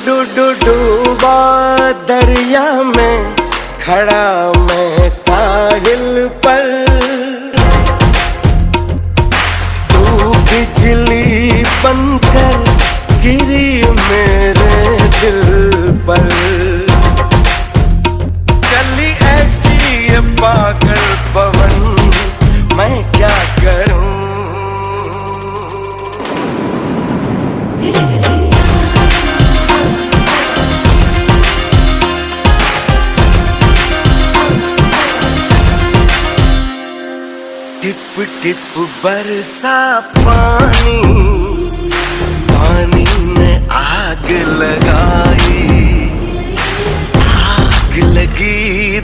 डूबा दरिया में खड़ा मैं साहिल पर, तू बिजली बनकर गिरी मेरे दिल पर। चली ऐसी ये पागल पवन, मैं क्या करूं। टिप टिप बरसा पानी, पानी ने आग लगाई, आग लगी